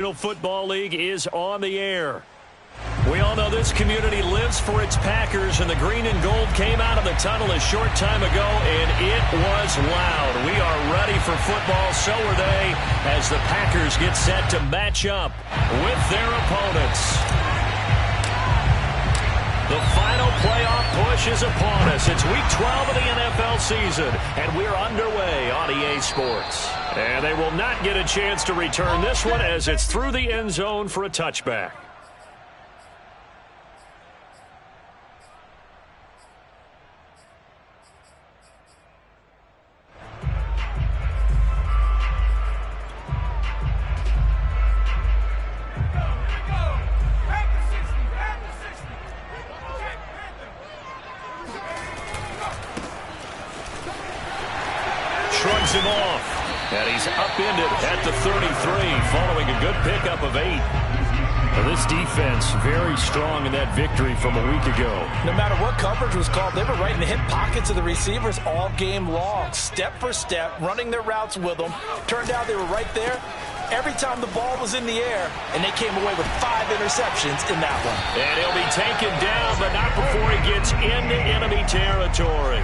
Football League is on the air. We all know this community lives for its Packers, and the green and gold came out of the tunnel a short time ago, and it was loud. We are ready for football, so are they, as the Packers get set to match up with their opponents. The final playoff push is upon us. It's Week 12 of the NFL season, and we're underway on EA Sports. And they will not get a chance to return this one as it's through the end zone for a touchback. Shrugs him off. And he's upended at the 33, following a good pickup of 8. Well, this defense very strong in that victory from a week ago. No matter what coverage was called, they were right in the hip pockets of the receivers all game long. Step for step, running their routes with them. Turned out they were right there every time the ball was in the air, and they came away with 5 interceptions in that one. And he'll be taken down, but not before he gets into enemy territory.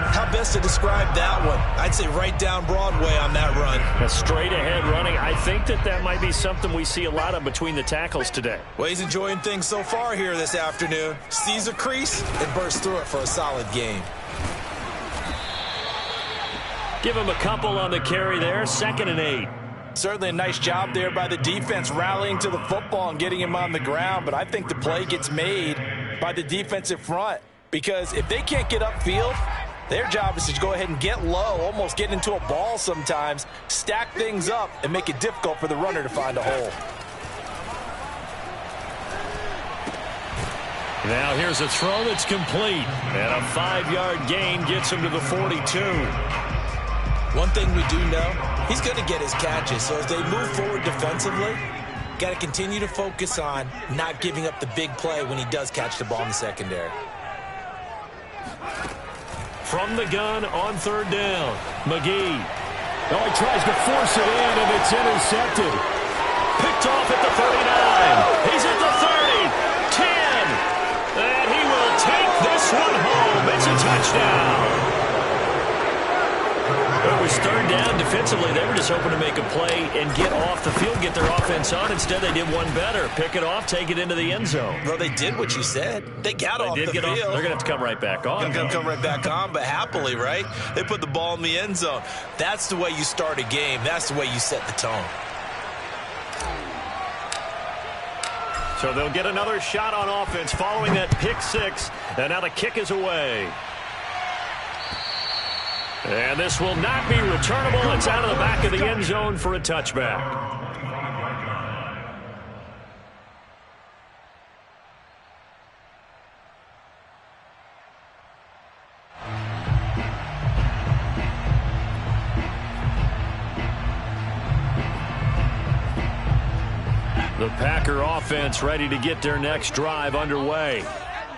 How best to describe that one? I'd say right down Broadway on that run. A straight ahead running. I think that might be something we see a lot of between the tackles today. Well, he's enjoying things so far here this afternoon. Sees a crease and bursts through it for a solid game. Give him a couple on the carry there. 2nd and 8. Certainly a nice job there by the defense rallying to the football and getting him on the ground, but I think the play gets made by the defensive front, because if they can't get upfield, their job is to go ahead and get low, almost get into a ball sometimes, stack things up, and make it difficult for the runner to find a hole. Now here's a throw that's complete, and a 5-yard gain gets him to the 42. One thing we do know, he's going to get his catches, so as they move forward defensively, got to continue to focus on not giving up the big play when he does catch the ball in the secondary. From the gun on 3rd down, McGee. Oh, he tries to force it in, and it's intercepted. Picked off at the 39. He's at the 30, 10. And he will take this one home. It's a touchdown. It was 3rd down. Defensively, they were just hoping to make a play and get off the field, get their offense on. Instead, they did one better. Pick it off, take it into the end zone. Well, they did what you said. They got off the field. They're going to have to come right back on. They're going to come right back on, but happily, right? They put the ball in the end zone. That's the way you start a game. That's the way you set the tone. So they'll get another shot on offense following that pick 6. And now the kick is away. And this will not be returnable. It's out of the back of the end zone for a touchback. The Packer offense ready to get their next drive underway.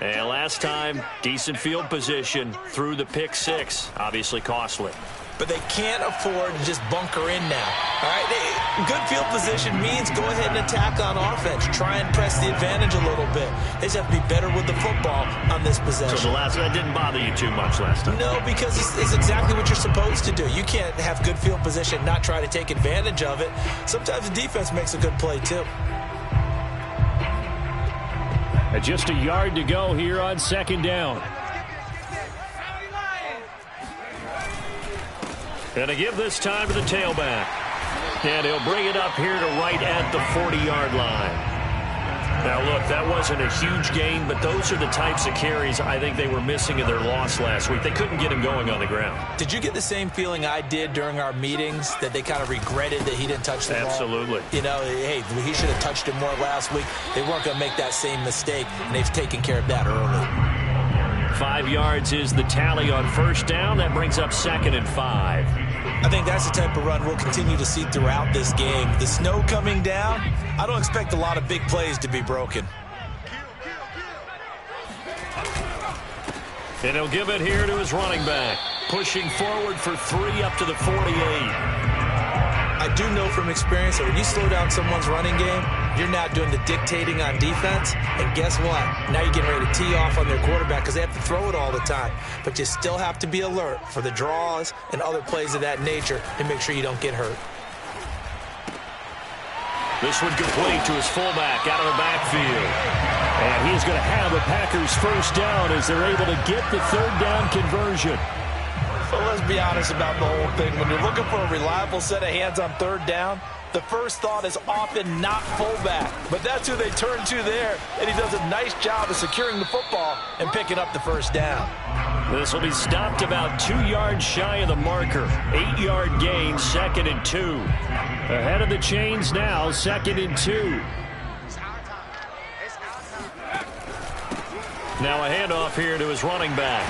And last time, decent field position through the pick 6. Obviously costly. But they can't afford to just bunker in now. All right, good field position means go ahead and attack on offense. Try and press the advantage a little bit. They just have to be better with the football on this possession. So that didn't bother you too much last time? No, because it's exactly what you're supposed to do. You can't have good field position and not try to take advantage of it. Sometimes the defense makes a good play too. Just a yard to go here on 2nd down. And to give this time to the tailback. And he'll bring it up here to right at the 40-yard line. Now, look, that wasn't a huge gain, but those are the types of carries I think they were missing in their loss last week. They couldn't get him going on the ground. Did you get the same feeling I did during our meetings, that they kind of regretted that he didn't touch the ball? Absolutely. You know, hey, he should have touched it more last week. They weren't going to make that same mistake, and they've taken care of that early. 5 yards is the tally on 1st down. That brings up 2nd and 5. I think that's the type of run we'll continue to see throughout this game. The snow coming down, I don't expect a lot of big plays to be broken. And he'll give it here to his running back. Pushing forward for 3 up to the 48. I do know from experience that when you slow down someone's running game, you're now doing the dictating on defense. And guess what? Now you're getting ready to tee off on their quarterback because they have to throw it all the time. But you still have to be alert for the draws and other plays of that nature to make sure you don't get hurt. This one complete to his fullback out of the backfield. And he's going to have the Packers first down as they're able to get the third down conversion. Well, let's be honest about the whole thing. When you're looking for a reliable set of hands on third down, the first thought is often not fullback. But that's who they turn to there, and he does a nice job of securing the football and picking up the first down. This will be stopped about 2 yards shy of the marker. 8-yard gain, 2nd and 2. Ahead of the chains now, 2nd and 2. Now a handoff here to his running back.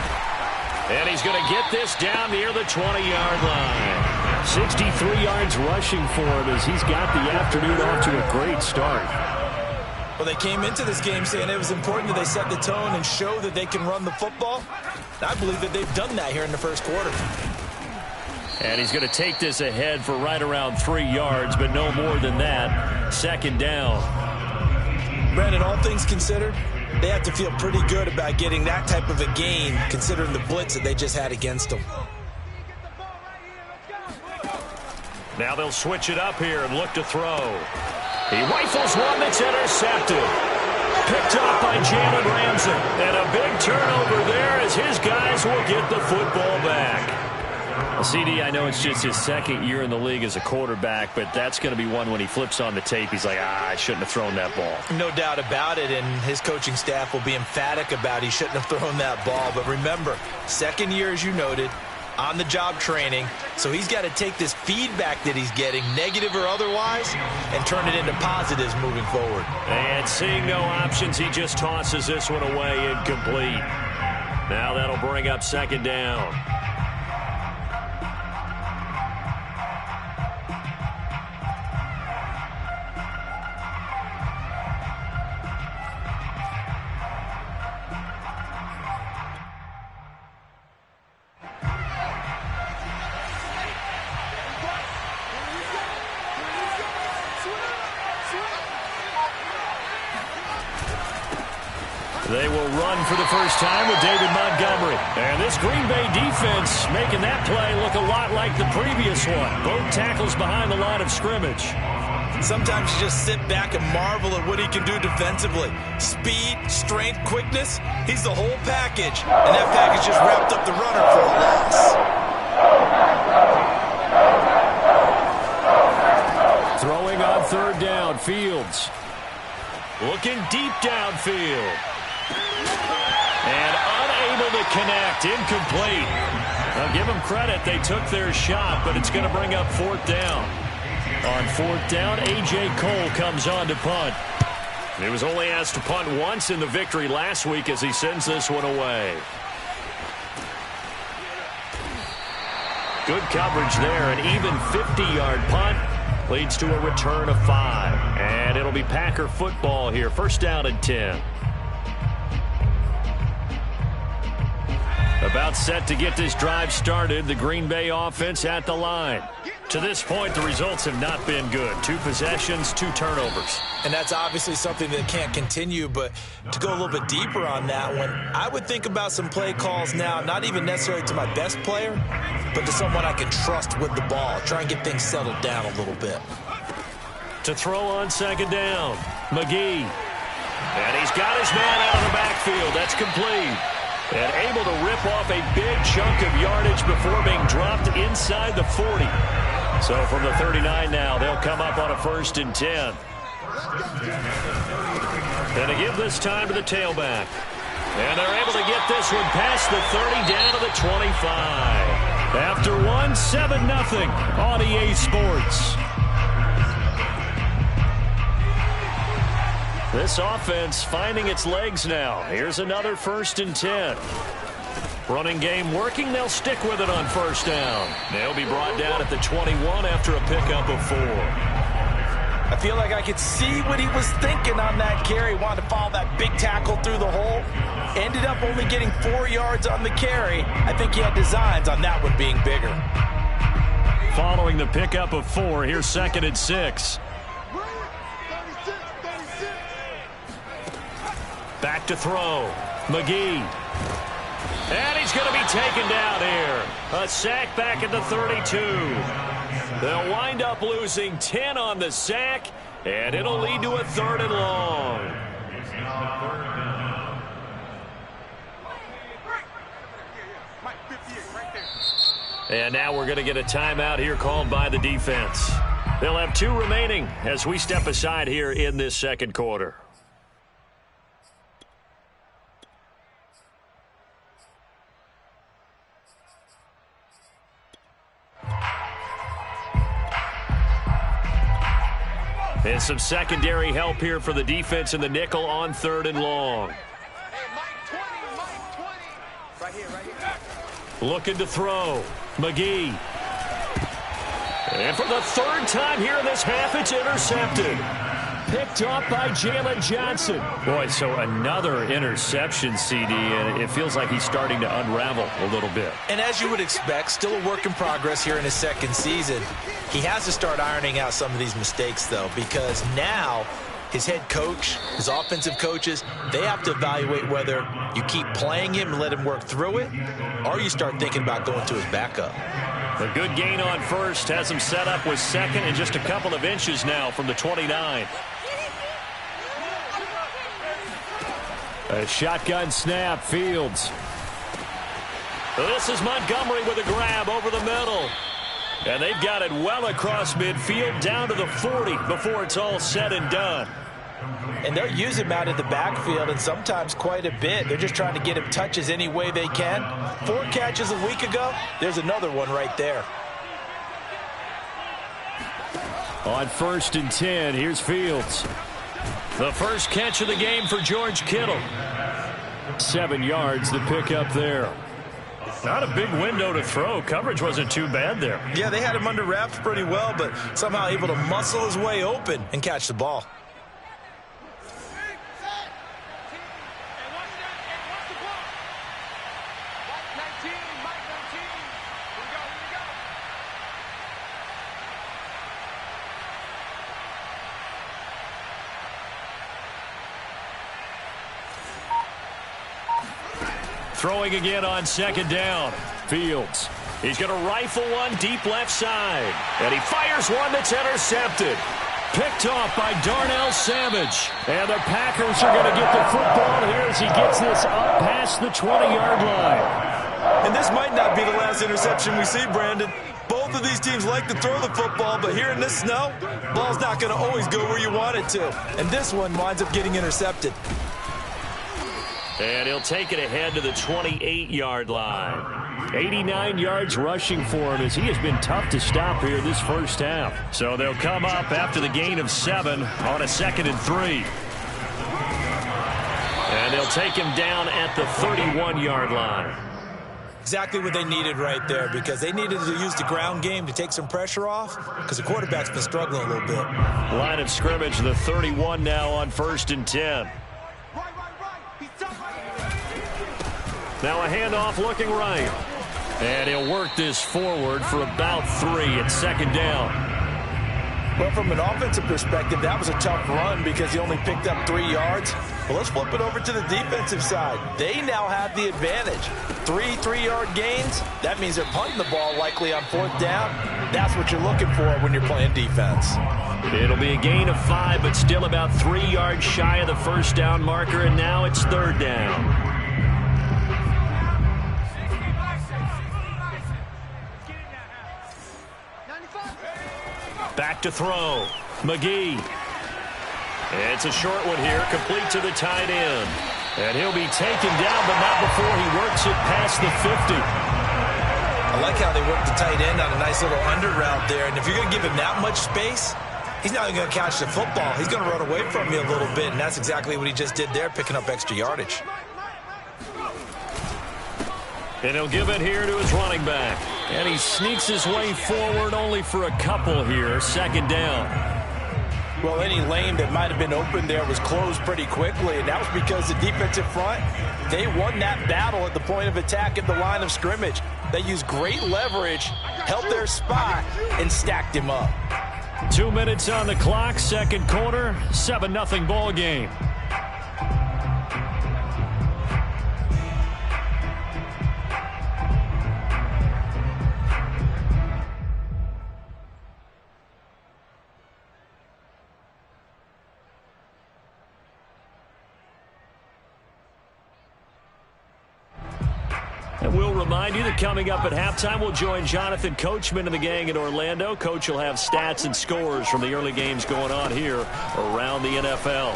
And he's going to get this down near the 20-yard line. 63 yards rushing for him as he's got the afternoon off to a great start. Well, they came into this game saying it was important that they set the tone and show that they can run the football. I believe that they've done that here in the first quarter. And he's going to take this ahead for right around 3 yards, but no more than that. 2nd down. Brandon, all things considered, they have to feel pretty good about getting that type of a gain considering the blitz that they just had against them. Now they'll switch it up here and look to throw. He rifles one that's intercepted. Picked up by Jalen Ramsey. And a big turnover there as his guys will get the football back. Well, CD, I know it's just his 2nd year in the league as a quarterback, but that's going to be one when he flips on the tape. He's like, I shouldn't have thrown that ball. No doubt about it, and his coaching staff will be emphatic about he shouldn't have thrown that ball. But remember, 2nd year, as you noted, on-the-job training, so he's got to take this feedback that he's getting, negative or otherwise, and turn it into positives moving forward. And seeing no options, he just tosses this one away incomplete. Now that'll bring up 2nd down. They will run for the first time with David Montgomery. And this Green Bay defense making that play look a lot like the previous one. Both tackles behind the line of scrimmage. Sometimes you just sit back and marvel at what he can do defensively. Speed, strength, quickness, he's the whole package. And that package just wrapped up the runner for a loss. Throwing on 3rd down, Fields. Looking deep downfield. And unable to connect, incomplete. Now give them credit, they took their shot, but it's going to bring up 4th down. On 4th down, A.J. Cole comes on to punt. He was only asked to punt once in the victory last week as he sends this one away. Good coverage there, an even 50-yard punt leads to a return of 5. And it'll be Packer football here, 1st down and 10. About set to get this drive started, the Green Bay offense at the line. To this point, the results have not been good. 2 possessions, 2 turnovers. And that's obviously something that can't continue, but to go a little bit deeper on that one, I would think about some play calls now, not even necessarily to my best player, but to someone I can trust with the ball. Try and get things settled down a little bit. To throw on 2nd down, McGee. And he's got his man out of the backfield. That's complete. And able to rip off a big chunk of yardage before being dropped inside the 40. So from the 39 now, they'll come up on a 1st and 10. And to give this time to the tailback. And they're able to get this one past the 30 down to the 25. After one, 7-0 on EA Sports. This offense finding its legs now. Here's another 1st and 10. Running game working. They'll stick with it on 1st down. They'll be brought down at the 21 after a pickup of 4. I feel like I could see what he was thinking on that carry. Wanted to follow that big tackle through the hole. Ended up only getting 4 yards on the carry. I think he had designs on that one being bigger. following the pickup of 4. Here's 2nd and 6. Back to throw. McGee. And he's going to be taken down here. A sack back at the 32. They'll wind up losing 10 on the sack, and it'll lead to a 3rd and long. And now we're going to get a timeout here called by the defense. They'll have 2 remaining as we step aside here in this 2nd quarter. And some secondary help here for the defense in the nickel on 3rd and long. Looking to throw. McGee. And for the 3rd time here in this half, it's intercepted. Picked off by Jalen Johnson. Boy, so another interception, CD, and it feels like he's starting to unravel a little bit. And as you would expect, still a work in progress here in his 2nd season. He has to start ironing out some of these mistakes, though, because now his head coach, his offensive coaches, they have to evaluate whether you keep playing him and let him work through it, or you start thinking about going to his backup. A good gain on 1st has him set up with 2nd and just a couple of inches now from the 29. A shotgun snap, Fields. This is Montgomery with a grab over the middle. And they've got it well across midfield down to the 40 before it's all said and done. And they'll use him out in the backfield, and sometimes quite a bit. They're just trying to get him touches any way they can. 4 catches a week ago. There's another one right there. On 1st and 10, here's Fields. The first catch of the game for George Kittle. 7 yards, the pickup there. Not a big window to throw. Coverage wasn't too bad there. Yeah, they had him under wraps pretty well, but somehow able to muscle his way open and catch the ball. Throwing again on 2nd down. Fields. He's going to rifle one deep left side. And he fires one that's intercepted. Picked off by Darnell Savage. And the Packers are going to get the football here as he gets this up past the 20-yard line. And this might not be the last interception we see, Brandon. Both of these teams like to throw the football, but here in this snow, ball's not going to always go where you want it to. And this one winds up getting intercepted. And he'll take it ahead to the 28-yard line. 89 yards rushing for him as he has been tough to stop here this first half. So they'll come up after the gain of 7 on a 2nd and 3. And they'll take him down at the 31-yard line. Exactly what they needed right there, because they needed to use the ground game to take some pressure off, because the quarterback's been struggling a little bit. Line of scrimmage, the 31 now on 1st and 10. Now a handoff looking right. And he'll work this forward for about 3 at 2nd down. Well, from an offensive perspective, that was a tough run because he only picked up 3 yards. Well, let's flip it over to the defensive side. They now have the advantage. 3 3-yard gains. That means they're punting the ball likely on 4th down. That's what you're looking for when you're playing defense. It'll be a gain of 5, but still about 3 yards shy of the 1st down marker, and now it's 3rd down. Back to throw. McGee. It's a short one here, complete to the tight end. And he'll be taken down, but not before he works it past the 50. I like how they work the tight end on a nice little under route there. And if you're going to give him that much space, he's not even going to catch the football. He's going to run away from you a little bit, and that's exactly what he just did there, picking up extra yardage. And he'll give it here to his running back. And he sneaks his way forward only for a couple here. 2nd down. Well, any lane that might have been open there was closed pretty quickly, and that was because the defensive front, they won that battle at the point of attack at the line of scrimmage. They used great leverage, held their spot, and stacked him up. 2 minutes on the clock, second quarter, 7-0 ball game. And we'll remind you that coming up at halftime, we'll join Jonathan Coachman and the gang in Orlando. Coach will have stats and scores from the early games going on here around the NFL.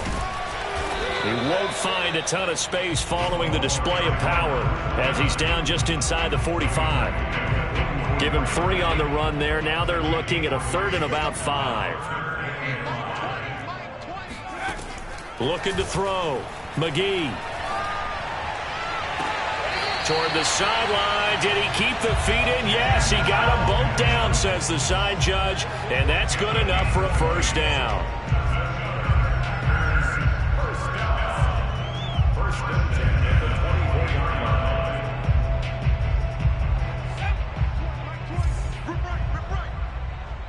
He won't find a ton of space following the display of power as he's down just inside the 45. Give him 3 on the run there. Now they're looking at a 3rd and about 5. Looking to throw. McGee. Toward the sideline. Did he keep the feet in? Yes, he got them both down, says the side judge. And that's good enough for a first down. First and 10 at the 24-yard line.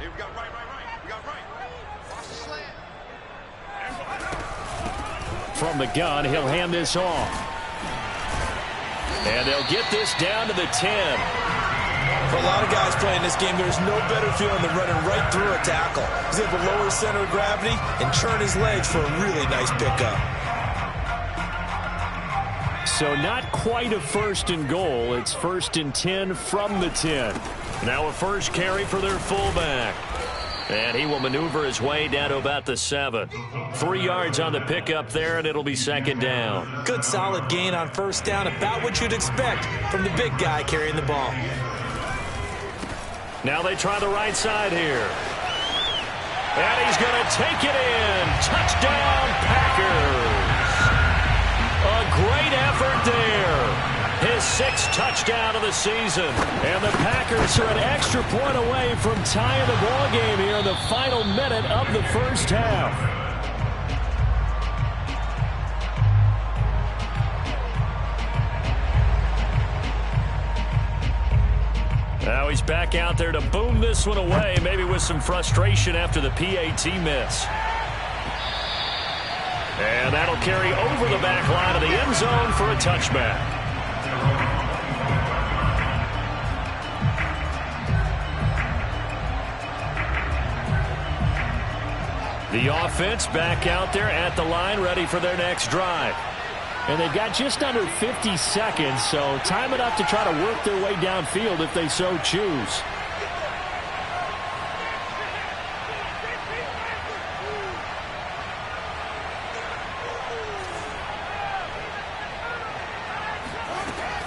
Hey, we got right. We got right. Watch the slant. From the gun, he'll hand this off. And they'll get this down to the 10. For a lot of guys playing this game, there's no better feeling than running right through a tackle. He's able to lower his center of gravity and churn his legs for a really nice pickup. So not quite a 1st and goal. It's 1st and 10 from the 10. Now a first carry for their fullback. And he will maneuver his way down to about the 7. 3 yards on the pickup there, and it'll be 2nd down. Good solid gain on first down, about what you'd expect from the big guy carrying the ball. Now they try the right side here. And he's going to take it in. Touchdown, Packers. A great effort there. His 6th touchdown of the season. And the Packers are an extra point away from tying the ball game here in the final minute of the first half. Now he's back out there to boom this one away, maybe with some frustration after the PAT miss. And that'll carry over the back line of the end zone for a touchback. The offense back out there at the line, ready for their next drive. And they've got just under 50 seconds, so time enough to try to work their way downfield if they so choose.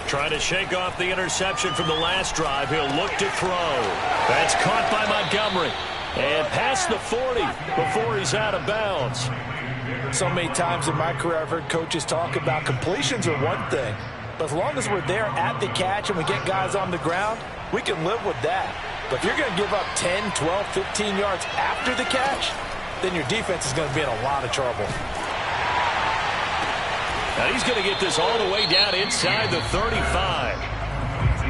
Trying to shake off the interception from the last drive. He'll look to throw. That's caught by Montgomery. And past the 40 before he's out of bounds. So many times in my career I've heard coaches talk about completions are one thing, but as long as we're there at the catch and we get guys on the ground, we can live with that. But if you're going to give up 10, 12, 15 yards after the catch, then your defense is going to be in a lot of trouble. Now he's going to get this all the way down inside the 35.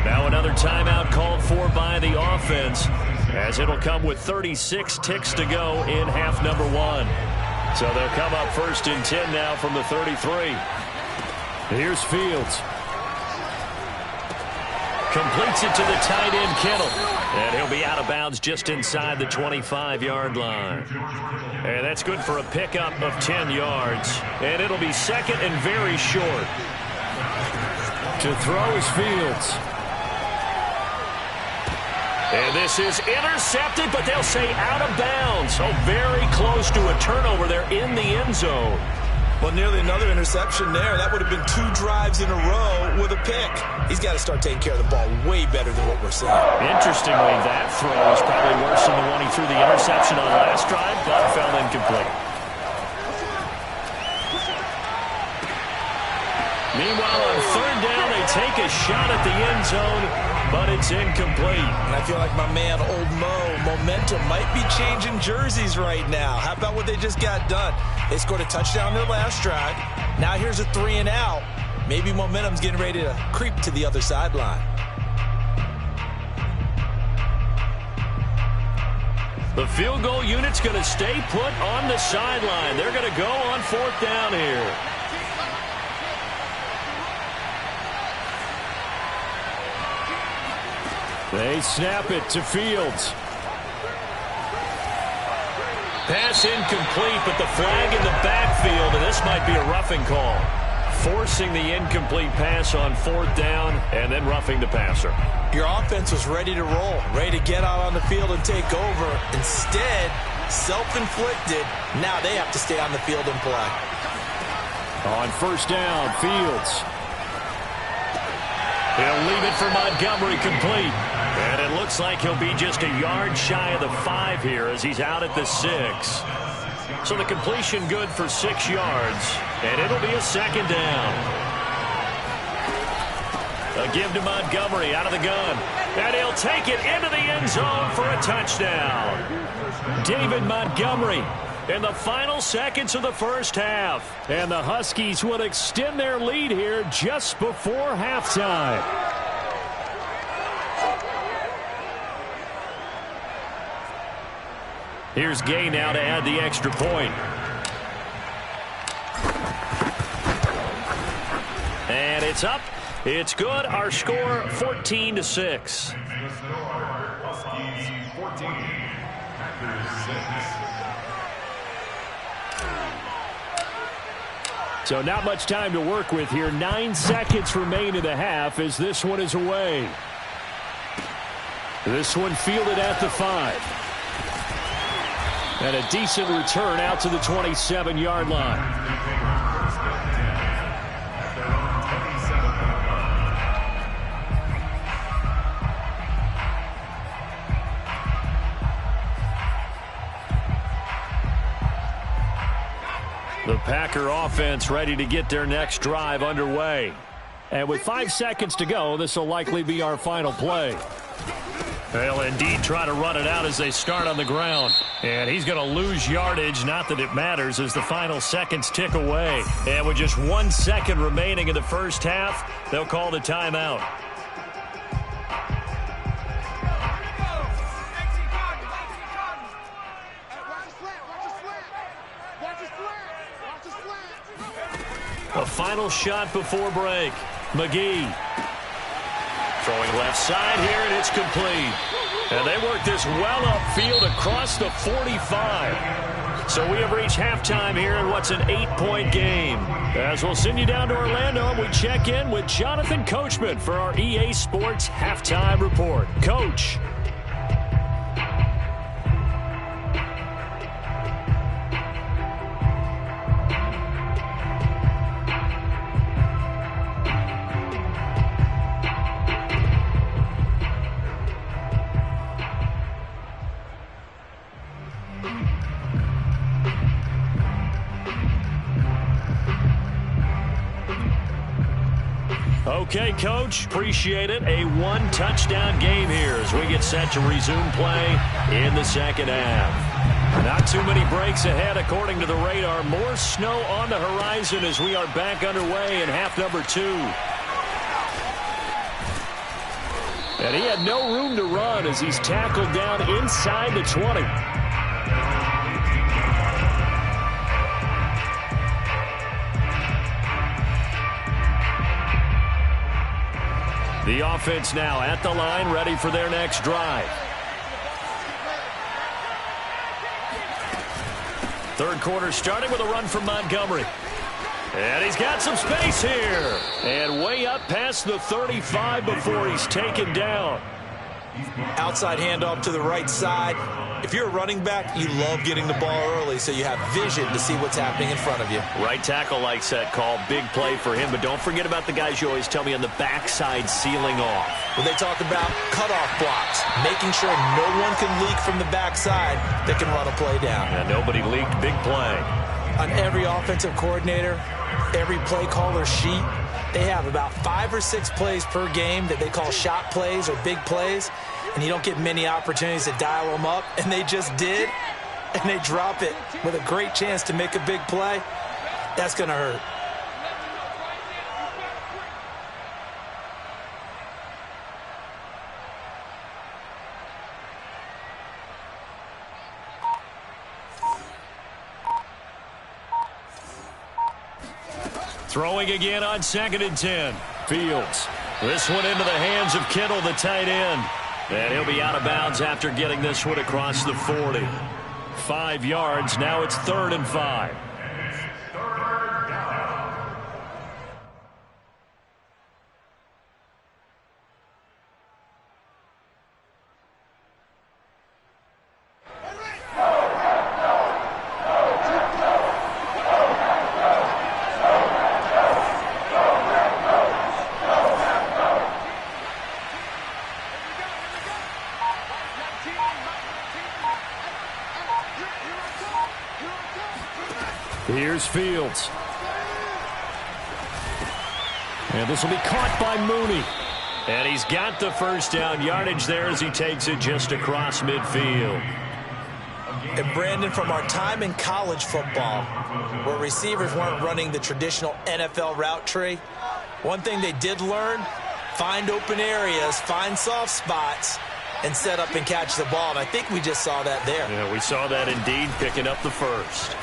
Now another timeout called for by the offense, as it'll come with 36 ticks to go in half number 1. So they'll come up 1st and 10 now from the 33. Here's Fields. Completes it to the tight end, Kittle. And he'll be out of bounds just inside the 25-yard line. And that's good for a pickup of 10 yards. And it'll be 2nd and very short. To throw is Fields. And this is intercepted, but they'll say out of bounds. So very close to a turnover there in the end zone. Well, nearly another interception there. That would have been 2 drives in a row with a pick. He's got to start taking care of the ball way better than what we're seeing. Interestingly, that throw is probably worse than the one he threw the interception on last drive, but fell incomplete. Meanwhile, on 3rd down, they take a shot at the end zone, but it's incomplete. And I feel like my man, Old Mo, momentum might be changing jerseys right now. How about what they just got done? They scored a touchdown their last drive. Now here's a 3-and-out. Maybe momentum's getting ready to creep to the other sideline. The field goal unit's going to stay put on the sideline. They're going to go on 4th down here. They snap it to Fields. Pass incomplete, but the flag in the backfield, and this might be a roughing call. Forcing the incomplete pass on 4th down and then roughing the passer. Your offense was ready to roll, ready to get out on the field and take over. Instead, self-inflicted. Now they have to stay on the field and play. On 1st down, Fields. He'll leave it for Montgomery complete. And it looks like he'll be just a yard shy of the 5 here as he's out at the 6. So the completion good for 6 yards, and it'll be a 2nd down. A give to Montgomery out of the gun, and he'll take it into the end zone for a touchdown. David Montgomery in the final seconds of the first half. And the Huskies will extend their lead here just before halftime. Here's Gay now to add the extra point. And it's up. It's good. Our score 14-6. So not much time to work with here. 9 seconds remain in the half as this one is away. This one fielded at the 5. And a decent return out to the 27-yard line. The Packer offense ready to get their next drive underway. And with 5 seconds to go, this will likely be our final play. They'll indeed try to run it out as they start on the ground. And he's going to lose yardage, not that it matters, as the final seconds tick away. And with just 1 second remaining in the first half, they'll call the timeout. A final shot before break. McGee. Throwing left side here, and it's complete. And they work this well upfield across the 45. So we have reached halftime here in what's an 8-point game. As we'll send you down to Orlando, we check in with Jonathan Coachman for our EA Sports Halftime Report. Coach. Okay, Coach, appreciate it. A 1-touchdown game here as we get set to resume play in the second half. Not too many breaks ahead according to the radar. More snow on the horizon as we are back underway in half number 2. And he had no room to run as he's tackled down inside the 20. The offense now at the line, ready for their next drive. Third quarter starting with a run from Montgomery. And he's got some space here. And way up past the 35 before he's taken down. Outside handoff to the right side. If you're a running back, you love getting the ball early so you have vision to see what's happening in front of you. Right tackle likes that call. Big play for him. But don't forget about the guys you always tell me on the backside sealing off. When they talk about cutoff blocks, making sure no one can leak from the backside that can run a play down. And nobody leaked. Big play. On every offensive coordinator, every play caller sheet, They have about 5 or 6 plays per game that they call shot plays or big plays, and you don't get many opportunities to dial them up, and they just did, and they drop it with a great chance to make a big play. That's going to hurt. Throwing again on 2nd and 10. Fields. This one into the hands of Kittle, the tight end. And he'll be out of bounds after getting this one across the 40. 5 yards. Now it's 3rd and 5. Here's Fields. And this will be caught by Mooney. And he's got the first down yardage there as he takes it just across midfield. And Brandon, from our time in college football, where receivers weren't running the traditional NFL route tree, one thing they did learn, find open areas, find soft spots, and set up and catch the ball. And I think we just saw that there. Yeah, we saw that indeed, picking up the first.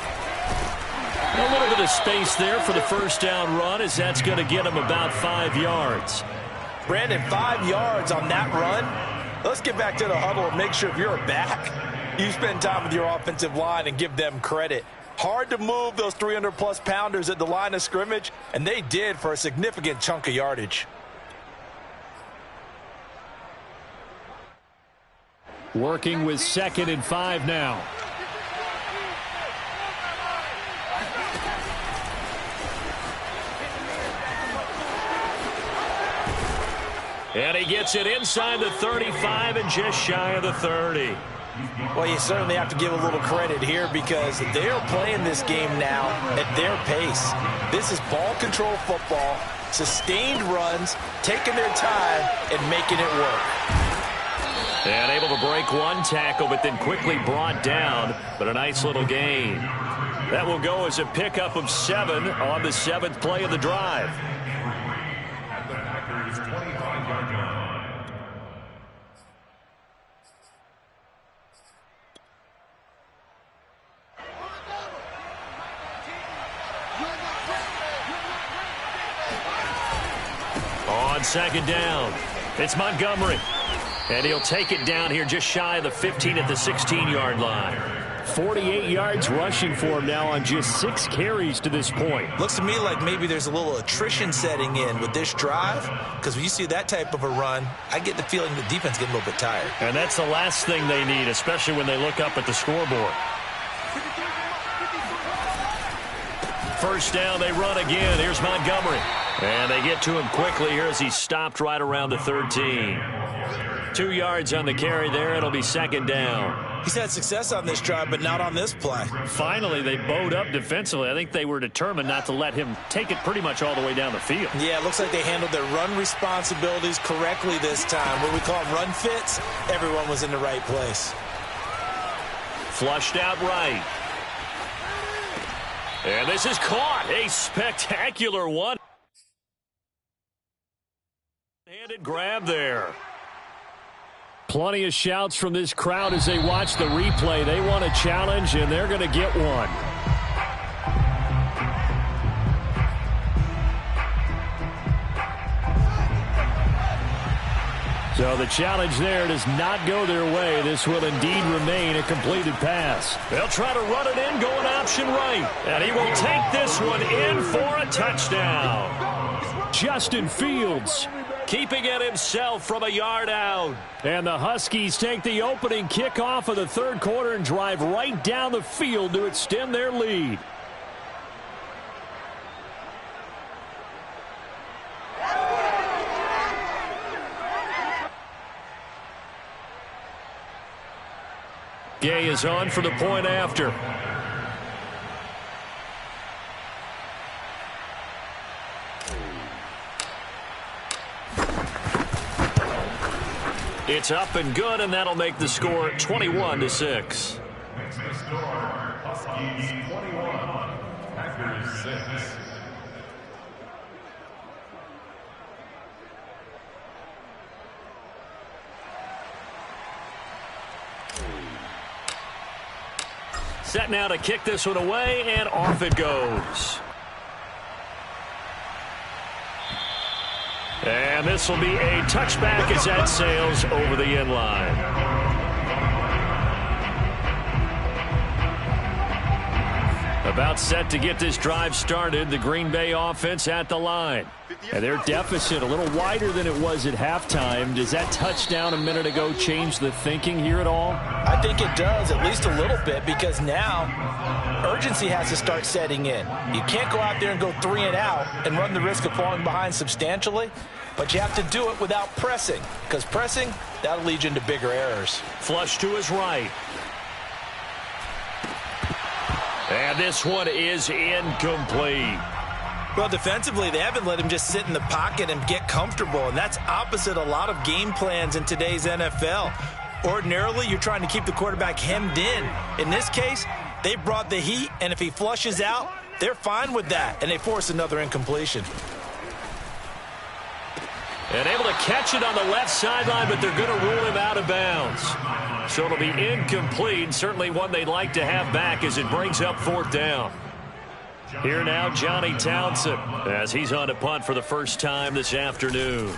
A little bit of space there for the first down run, as that's going to get him about 5 yards. Brandon, 5 yards on that run. Let's get back to the huddle and make sure if you're a back, you spend time with your offensive line and give them credit. Hard to move those 300-plus pounders at the line of scrimmage, and they did for a significant chunk of yardage. Working with 2nd and 5 now. And he gets it inside the 35 and just shy of the 30. Well, you certainly have to give a little credit here because they're playing this game now at their pace. This is ball control football, sustained runs, taking their time and making it work. And able to break one tackle, but then quickly brought down, but a nice little gain. That will go as a pickup of 7 on the 7th play of the drive. On 2nd down, it's Montgomery. And he'll take it down here just shy of the 15 at the 16-yard line. 48 yards rushing for him now on just 6 carries to this point. Looks to me like maybe there's a little attrition setting in with this drive, because when you see that type of a run, I get the feeling the defense getting a little bit tired. And that's the last thing they need, especially when they look up at the scoreboard. First down, they run again. Here's Montgomery. And they get to him quickly here as he's stopped right around the 13. 2 yards on the carry there. It'll be 2nd down. He's had success on this drive, but not on this play. Finally, they bowed up defensively. I think they were determined not to let him take it pretty much all the way down the field. Yeah, it looks like they handled their run responsibilities correctly this time. What we call run fits, everyone was in the right place. Flushed out right. And this is caught. A spectacular one. Handed grab there. Plenty of shouts from this crowd as they watch the replay. They want a challenge, and they're going to get one. So the challenge there does not go their way. This will indeed remain a completed pass. They'll try to run it in, going option right. And he will take this one in for a touchdown. Justin Fields keeping it himself from a yard out. And the Huskies take the opening kickoff of the 3rd quarter and drive right down the field to extend their lead. Gay is on for the point after. It's up and good, and that'll make the score 21-6. Makes the score Huskies 21, Packers 6. Set now to kick this one away, and off it goes. And this will be a touchback as that sails over the end line. About set to get this drive started, the Green Bay offense at the line. And their deficit a little wider than it was at halftime. Does that touchdown a minute ago change the thinking here at all? I think it does, at least a little bit, because now urgency has to start setting in. You can't go out there and go 3 and out and run the risk of falling behind substantially, but you have to do it without pressing, because pressing, that'll lead you into bigger errors. Flush to his right. And this one is incomplete. Well, defensively, they haven't let him just sit in the pocket and get comfortable, and that's opposite a lot of game plans in today's NFL. Ordinarily, you're trying to keep the quarterback hemmed in. In this case, they brought the heat, and if he flushes out, they're fine with that, and they force another incompletion. And able to catch it on the left sideline, but they're going to rule him out of bounds. So it'll be incomplete, certainly one they'd like to have back as it brings up 4th down. Here now, Johnny Townsend, as he's on to punt for the first time this afternoon.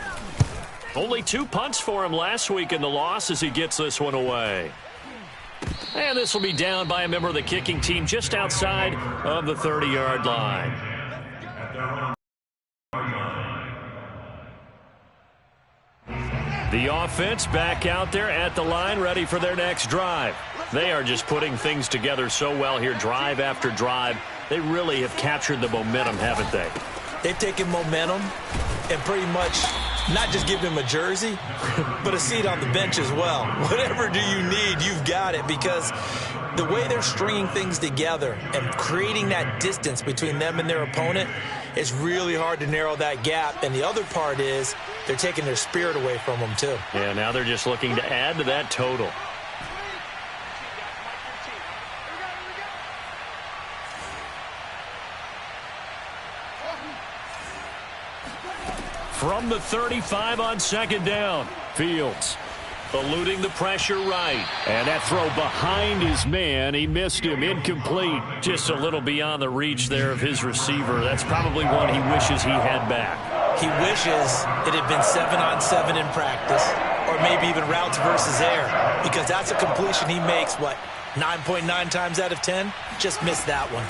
Only 2 punts for him last week in the loss as he gets this one away. And this will be down by a member of the kicking team just outside of the 30-yard line. The offense back out there at the line, ready for their next drive. They are just putting things together so well here, drive after drive. They really have captured the momentum, haven't they? They've taken momentum and pretty much not just give him a jersey, but a seat on the bench as well. Whatever do you need, you've got it, because the way they're stringing things together and creating that distance between them and their opponent, it's really hard to narrow that gap. And the other part is they're taking their spirit away from them, too. Yeah, now they're just looking to add to that total. From the 35 on 2nd down, Fields eluding the pressure right. And that throw behind his man, he missed him, incomplete. Just a little beyond the reach there of his receiver. That's probably one he wishes he had back. He wishes it had been 7-on-7 in practice, or maybe even routes versus air, because that's a completion he makes, 9.9 times out of 10? Just missed that one.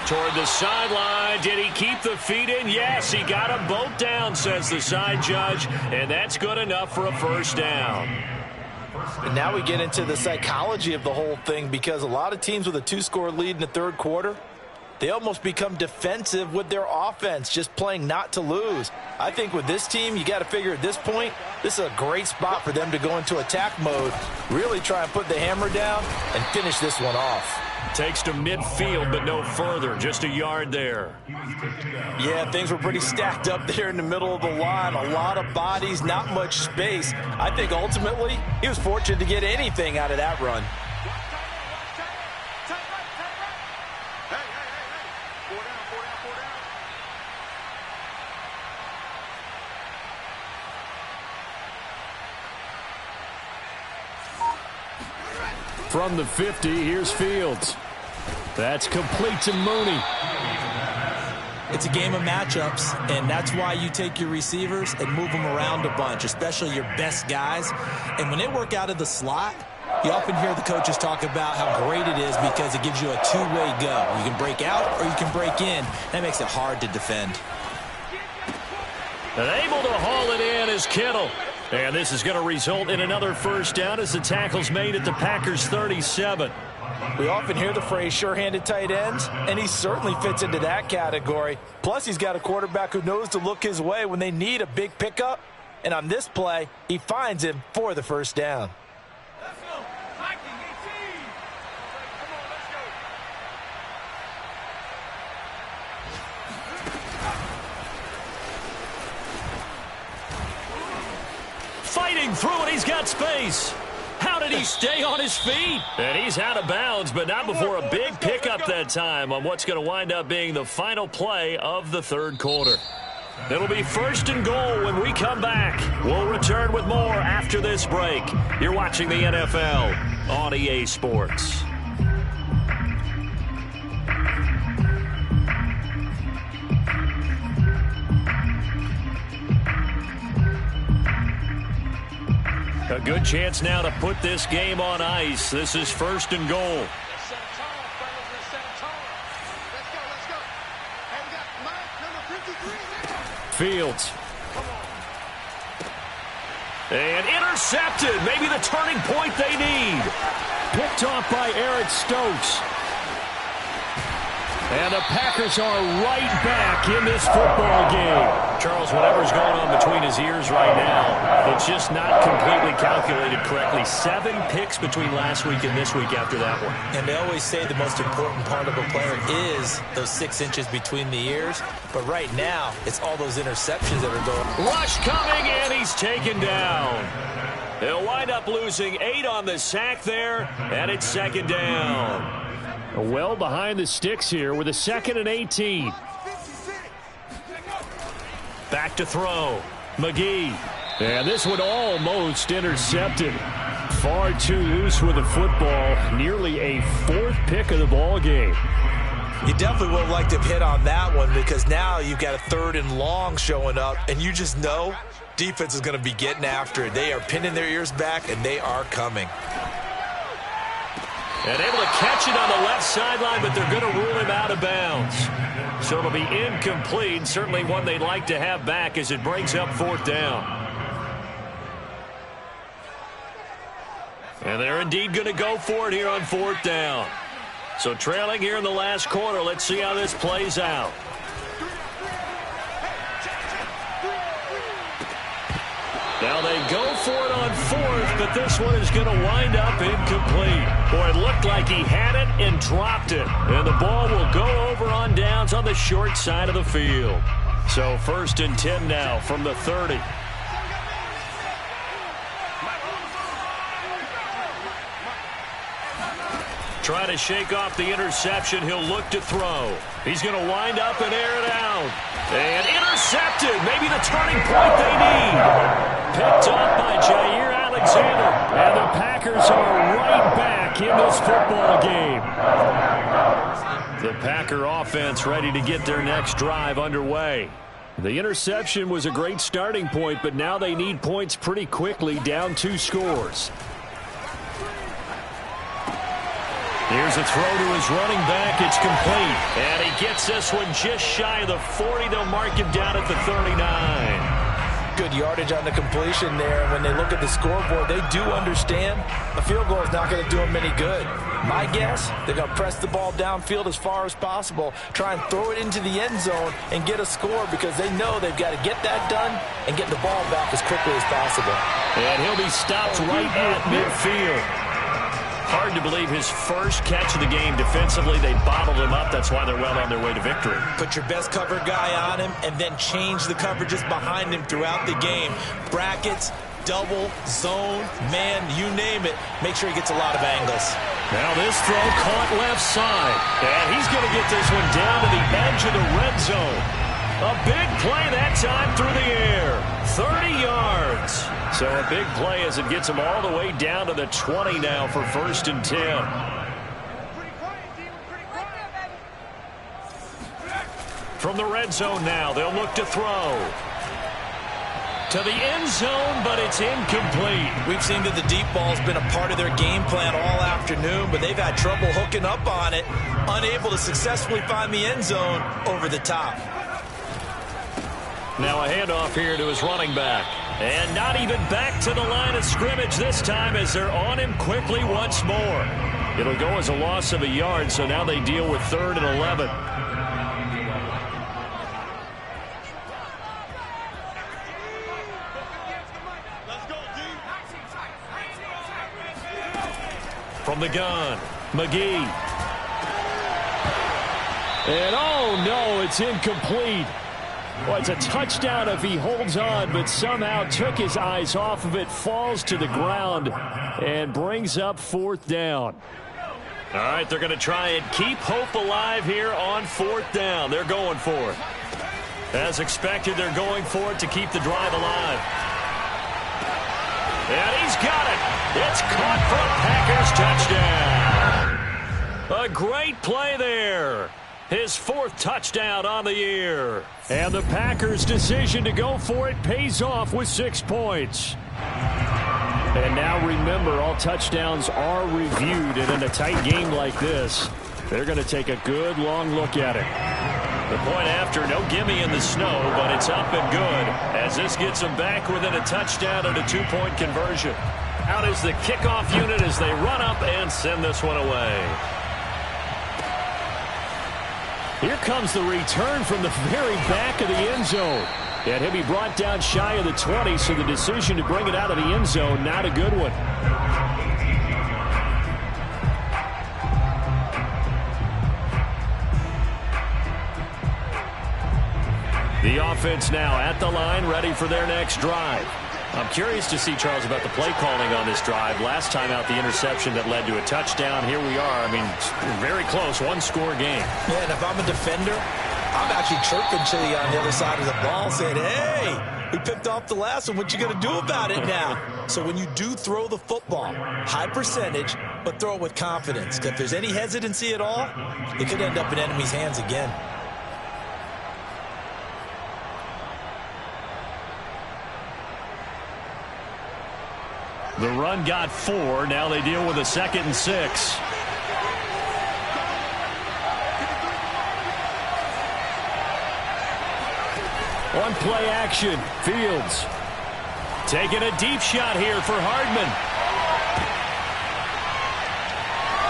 Toward the sideline. Did he keep the feet in? Yes, he got them both down, says the side judge, and that's good enough for a first down. And now we get into the psychology of the whole thing, because a lot of teams with a 2-score lead in the 3rd quarter, they almost become defensive with their offense, just playing not to lose. I think with this team, you got to figure at this point, this is a great spot for them to go into attack mode, really try and put the hammer down and finish this one off. Takes to midfield, but no further. Just a yard there. Yeah, things were pretty stacked up there in the middle of the line. A lot of bodies, not much space. I think ultimately he was fortunate to get anything out of that run. From the 50, here's Fields. That's complete to Mooney. It's a game of matchups, and that's why you take your receivers and move them around a bunch, especially your best guys. And when they work out of the slot, you often hear the coaches talk about how great it is because it gives you a two-way go. You can break out or you can break in. That makes it hard to defend. And able to haul it in is Kittle. And this is going to result in another first down as the tackle's made at the Packers' 37. We often hear the phrase sure-handed tight ends, and he certainly fits into that category. Plus, he's got a quarterback who knows to look his way when they need a big pickup. And on this play, he finds him for the first down. Cutting through, and he's got space. How did he stay on his feet? And he's out of bounds, but not before a big pickup that time on what's going to wind up being the final play of the third quarter. It'll be 1st and goal when we come back. We'll return with more after this break. You're watching the NFL on EA Sports. A good chance now to put this game on ice. This is 1st and goal. Fields. And intercepted. Maybe the turning point they need. Picked off by Eric Stokes. And the Packers are right back in this football game. Charles, whatever's going on between his ears right now, it's just not completely calculated correctly. 7 picks between last week and this week after that one. And they always say the most important part of a player is those 6 inches between the ears. But right now, it's all those interceptions that are going. Rush coming, and he's taken down. They'll wind up losing 8 on the sack there, and it's 2nd down. Well behind the sticks here with a 2nd and 18. Back to throw. McGee. And this one almost intercepted. Far too loose with the football. Nearly a 4th pick of the ball game. You definitely would have liked to have hit on that one because now you've got a 3rd and long showing up, and you just know defense is going to be getting after it. They are pinning their ears back, and they are coming. And able to catch it on the left sideline, but they're going to rule him out of bounds. So it'll be incomplete. Certainly one they'd like to have back as it brings up 4th down. And they're indeed going to go for it here on 4th down. So trailing here in the last quarter. Let's see how this plays out. Now they go for it on 4th, but this one is going to wind up incomplete. Boy, it looked like he had it and dropped it. And the ball will go over on downs on the short side of the field. So 1st and 10 now from the 30. Trying to shake off the interception. He'll look to throw. He's going to wind up and air it out. And intercepted. Maybe the turning point they need. Picked up by Jair Alexander. And the Packers are right back in this football game. The Packer offense ready to get their next drive underway. The interception was a great starting point, but now they need points pretty quickly, down 2 scores. Here's a throw to his running back. It's complete. And he gets this one just shy of the 40. They'll mark him down at the 39. Good yardage on the completion there. When they look at the scoreboard, they do understand a field goal is not going to do them any good. My guess, they're going to press the ball downfield as far as possible, try and throw it into the end zone and get a score because they know they've got to get that done and get the ball back as quickly as possible. And he'll be stopped right at midfield. Hard to believe his first catch of the game defensively. They bottled him up. That's why they're well on their way to victory. Put your best cover guy on him and then change the coverages behind him throughout the game. Brackets, double, zone, man, you name it. Make sure he gets a lot of angles. Now this throw caught left side. And he's going to get this one down to the edge of the red zone. A big play that time through the air. 30 yards. So a big play as it gets him all the way down to the 20 now for 1st and 10. From the red zone now, they'll look to throw. To the end zone, but it's incomplete. We've seen that the deep ball's been a part of their game plan all afternoon, but they've had trouble hooking up on it, unable to successfully find the end zone over the top. Now a handoff here to his running back. And not even back to the line of scrimmage this time as they're on him quickly once more. It'll go as a loss of a yard, so now they deal with 3rd and 11. From the gun, McGee. And oh no, it's incomplete. Well, it's a touchdown if he holds on, but somehow took his eyes off of it, falls to the ground, and brings up 4th down. All right, they're going to try and keep hope alive here on 4th down. They're going for it. As expected, they're going for it to keep the drive alive. And he's got it. It's caught for a Packers touchdown. A great play there. His 4th touchdown on the year. And the Packers' decision to go for it pays off with 6 points. And now remember, all touchdowns are reviewed. And in a tight game like this, they're going to take a good long look at it. The point after, no gimme in the snow, but it's up and good as this gets them back within a touchdown and a 2-point conversion. Out is the kickoff unit as they run up and send this one away. Here comes the return from the very back of the end zone. And he'll be brought down shy of the 20, so the decision to bring it out of the end zone, not a good one. The offense now at the line, ready for their next drive. I'm curious to see, Charles, about the play calling on this drive. Last time out, the interception that led to a touchdown. Here we are. I mean, very close, one-score game. Yeah, and if I'm a defender, I'm actually chirping to you on the other side of the ball, saying, hey, we picked off the last one. What you going to do about it now? So when you do throw the football, high percentage, but throw it with confidence. If there's any hesitancy at all, it could end up in enemy's hands again. The run got 4. Now they deal with a 2nd and 6. On play action, Fields taking a deep shot here for Hardman.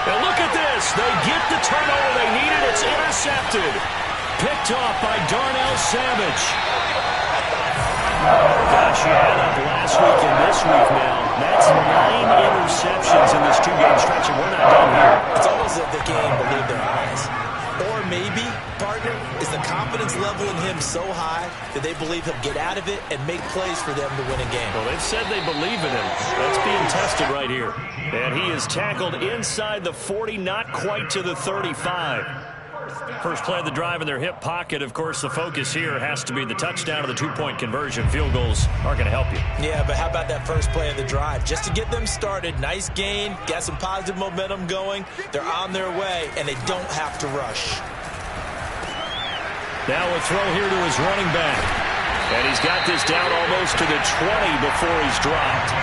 And look at this. They get the turnover they needed. It's intercepted. Picked off by Darnell Savage. Gosh, you had up last week and this week now. That's 9 interceptions in this 2-game stretch, and we're not done here. It's almost like the game believed their eyes. Or maybe, partner, is the confidence level in him so high that they believe he'll get out of it and make plays for them to win a game. Well, they've said they believe in him. That's being tested right here. And he is tackled inside the 40, not quite to the 35. First play of the drive in their hip pocket. Of course, the focus here has to be the touchdown of the 2-point conversion. Field goals aren't going to help you. Yeah, but how about that first play of the drive? Just to get them started, nice gain, got some positive momentum going. They're on their way, and they don't have to rush. Now a throw here to his running back. And he's got this down almost to the 20 before he's dropped.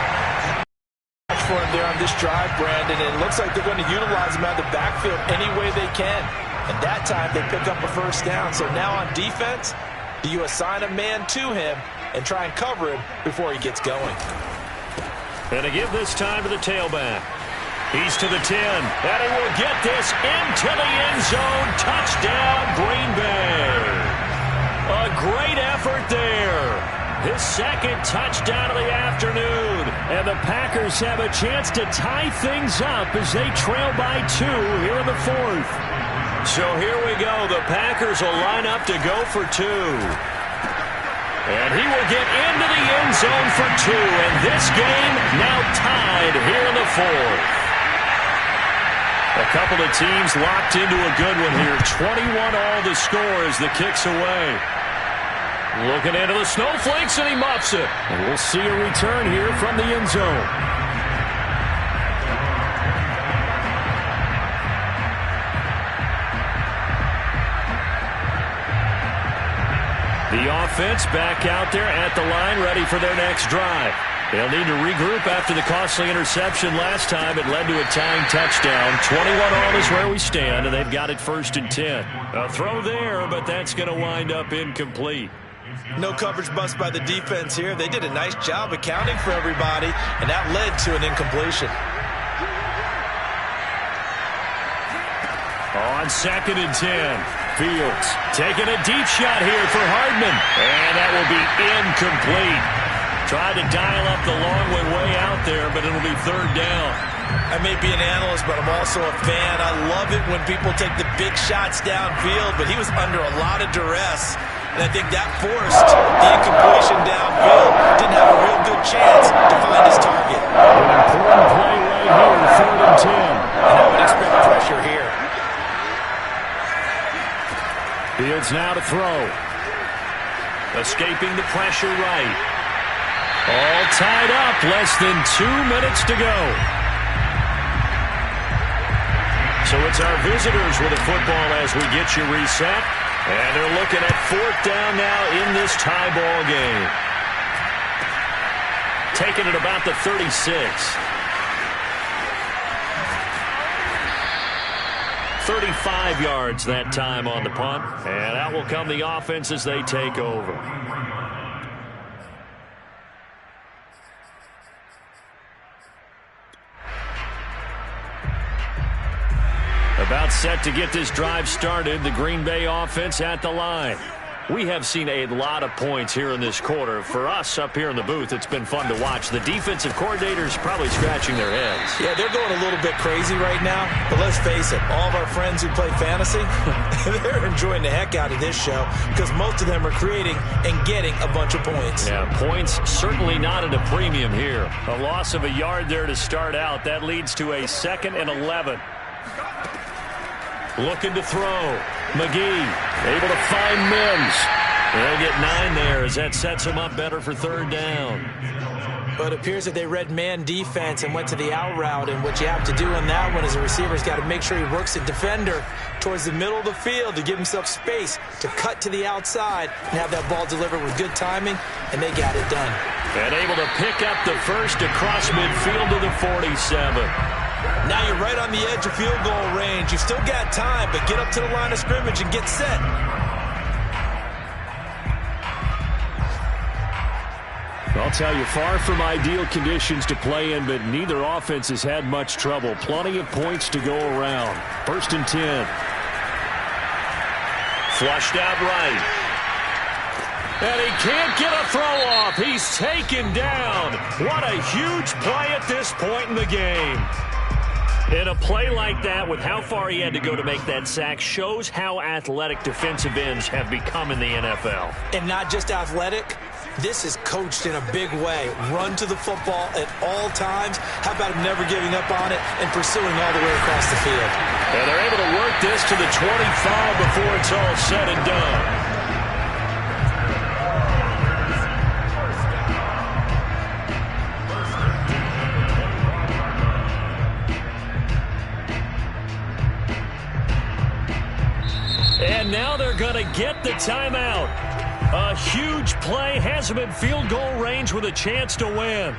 For him there on this drive, Brandon, and it looks like they're going to utilize him out of the backfield any way they can. And that time they pick up a first down. So now on defense, do you assign a man to him and try and cover him before he gets going? And to give this time to the tailback. He's to the 10, and he will get this into the end zone. Touchdown, Green Bay. A great effort there. His 2nd touchdown of the afternoon. And the Packers have a chance to tie things up as they trail by 2 here in the 4th. So here we go. The Packers will line up to go for 2. And he will get into the end zone for 2. And this game now tied here in the 4th. A couple of teams locked into a good one here. 21 all the score as the kick's away. Looking into the snowflakes, and he muffs it. And we'll see a return here from the end zone. The offense back out there at the line, ready for their next drive. They'll need to regroup after the costly interception last time. It led to a tying touchdown. 21 all is where we stand, and they've got it 1st and 10. A throw there, but that's going to wind up incomplete. No coverage bust by the defense here. They did a nice job accounting for everybody, and that led to an incompletion. On 2nd and 10, Fields taking a deep shot here for Hardman, and that will be incomplete. Tried to dial up the long way out there, but it'll be 3rd down. I may be an analyst, but I'm also a fan. I love it when people take the big shots downfield, but he was under a lot of duress. And I think that forced the incompletion downfield. Didn't have a real good chance to find his target. An important play right here, 3rd and 10. And I would expect pressure here. Fields now to throw. Escaping the pressure right. All tied up, less than 2 minutes to go. So it's our visitors with the football as we get you reset. And they're looking at 4th down now in this tie ball game. Taking it about the 36. 35 yards that time on the punt. And out will come the offense as they take over. About set to get this drive started, the Green Bay offense at the line. We have seen a lot of points here in this quarter. For us up here in the booth, it's been fun to watch. The defensive coordinators probably scratching their heads. Yeah, they're going a little bit crazy right now. But let's face it, all of our friends who play fantasy, they're enjoying the heck out of this show because most of them are creating and getting a bunch of points. Yeah, points certainly not at a premium here. A loss of a yard there to start out. That leads to a 2nd and 11. Looking to throw. McGee able to find Mims. They'll get 9 there as that sets him up better for 3rd down. But it appears that they read man defense and went to the out route. And what you have to do on that one is a receiver's got to make sure he works the defender towards the middle of the field to give himself space to cut to the outside and have that ball delivered with good timing, and they got it done. And able to pick up the first across midfield to the 47. Now you're right on the edge of field goal range. You've still got time, but get up to the line of scrimmage and get set. I'll tell you, far from ideal conditions to play in, but neither offense has had much trouble. Plenty of points to go around. 1st and 10. Flushed out right. And he can't get a throw off. He's taken down. What a huge play at this point in the game. And a play like that, with how far he had to go to make that sack, shows how athletic defensive ends have become in the NFL. And not just athletic, this is coached in a big way. Run to the football at all times. How about him never giving up on it and pursuing all the way across the field? And they're able to work this to the 25 before it's all said and done. And now they're going to get the timeout. A huge play has them in field goal range with a chance to win.